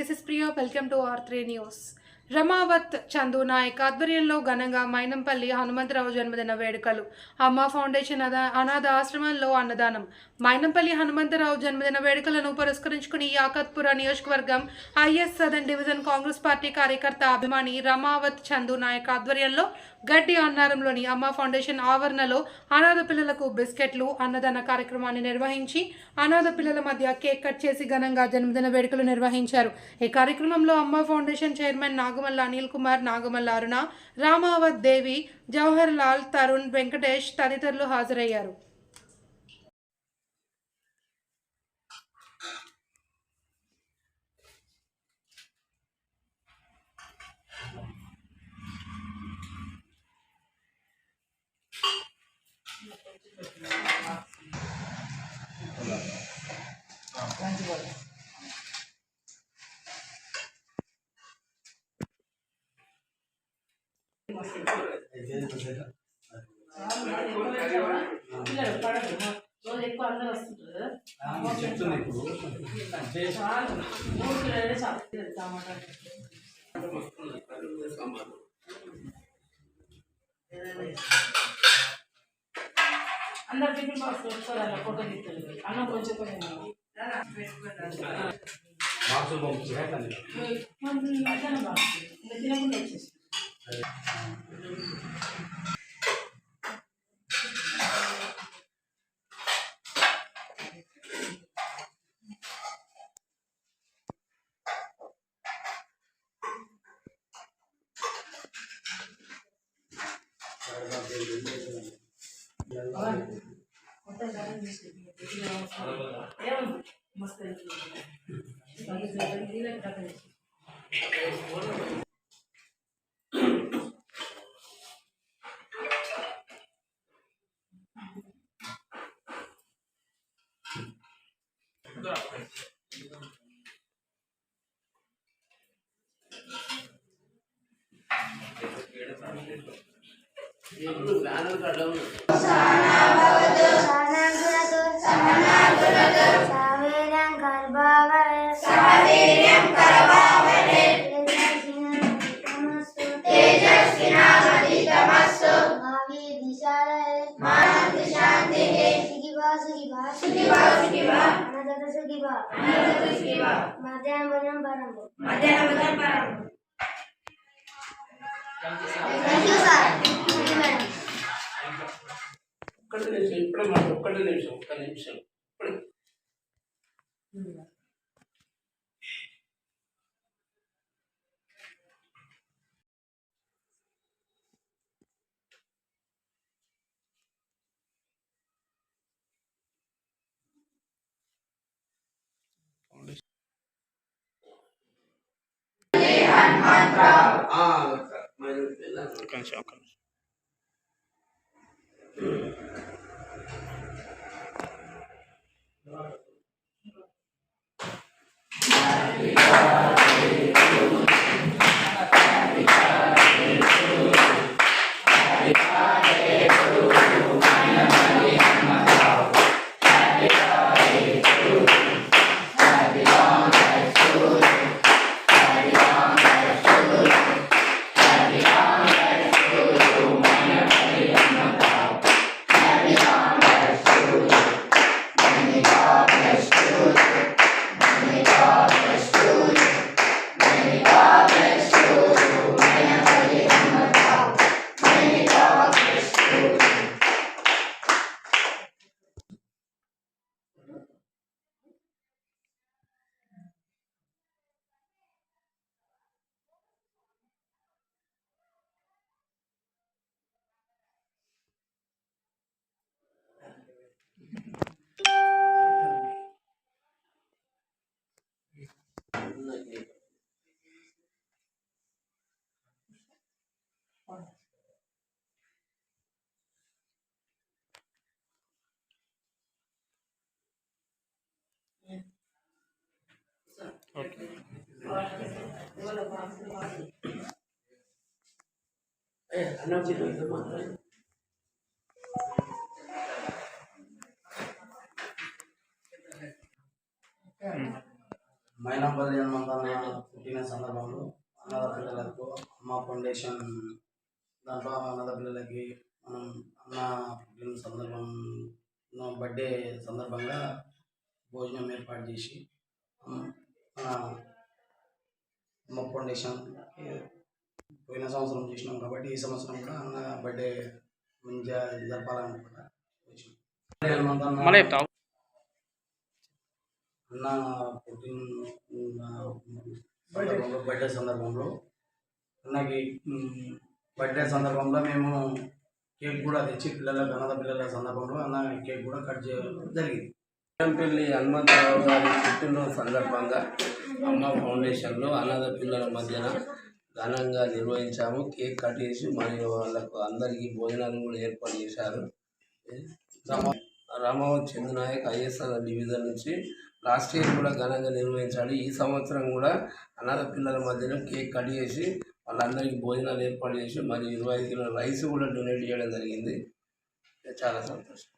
this is Priya. Welcome to R3 News. Ramavath Chandu Naik ఆధ్వర్యంలో ఘనంగా మైనంపల్లి హనుమంతరావు జన్మదిన వేడుకలు. అమ్మ ఫౌండేషన్ అనాథ ఆశ్రమంలో అన్నదానం. మైనంపల్లి హనుమంతరావు జన్మదిన వేడుకలను పురస్కరించుకుని యాకత్పుర నియోజకవర్గం is Sadan division Congress party కార్యకర్త అభిమాని రమావత్ చందు నాయక్ ఆధ్వర్యంలో గడ్డి అన్నారంలోని అమ్మ ఫౌండేషన్ ఆవరణలో అనాథ పిల్లలకు బిస్కెట్లు అన్నదాన కార్యక్రమాన్ని నిర్వహించి అనాథ పిల్లల మధ్య కేక్ కట్ చేసి ఘనంగా జన్మదిన వేడుకలు నిర్వహించారు. ఈ కార్యక్రమంలో అమ్మ ఫౌండేషన్ చైర్మన్ నాగమల్ల అనిల్ కుమార్, నాగమల్ల అరుణ, రామావత్ దేవి, జవహర్ లాల్, తరుణ్, వెంకటేష్ తదితరులు హాజరయ్యారు. అందరు టిఫిన్ బాక్స్ పెట్టుకోవాలి, ఫోటో తీస్తుంది అన్నం కొంచెం తినకుండా వచ్చేసి मस्त ఒక్క నిమిషం మైనంపల్లి హనుమంతన్న పుట్టిన సందర్భంలో అనాథ పిల్లలకు అమ్మ ఫౌండేషన్ దాంట్లో అనాథ పిల్లలకి మనం అన్న పుట్టిన సందర్భం బర్త్డే సందర్భంగా భోజనం ఏర్పాటు చేసి మన అమ్మ ఫౌండేషన్ పోయిన సంవత్సరం చేసినాం కాబట్టి ఈ సంవత్సరం కూడా అన్న బర్త్డే మంచిగా జరపాలనుకుంటా అన్న పుట్టిన బర్త్డే సందర్భంలో అన్నకి బర్త్డే సందర్భంలో మేము కేక్ కూడా తెచ్చి పిల్లలకు అనాథ పిల్లల సందర్భంలో అన్న కేక్ కూడా కట్ చేయడం జరిగింది. మైనంపల్లి హనుమంతరావు గారి పుట్టినరోజు సందర్భంగా అమ్మ ఫౌండేషన్లో అనాథ పిల్లల మధ్యన ఘనంగా నిర్వహించాము. కేక్ కట్ చేసి మరియు వాళ్ళకు అందరికీ భోజనాలు కూడా ఏర్పాటు చేశారు. రామావత్ చంద్రనాయక్ ఐఎస్ఆర్ డివిజన్ నుంచి లాస్ట్ ఇయర్ కూడా ఘనంగా నిర్వహించాడు. ఈ సంవత్సరం కూడా అనాథ పిల్లల మధ్యన కేక్ కట్ చేసి వాళ్ళందరికీ భోజనాలు ఏర్పాటు చేసి మరియు 25 కిలోల రైస్ కూడా డొనేట్ చేయడం జరిగింది. చాలా సంతోషం.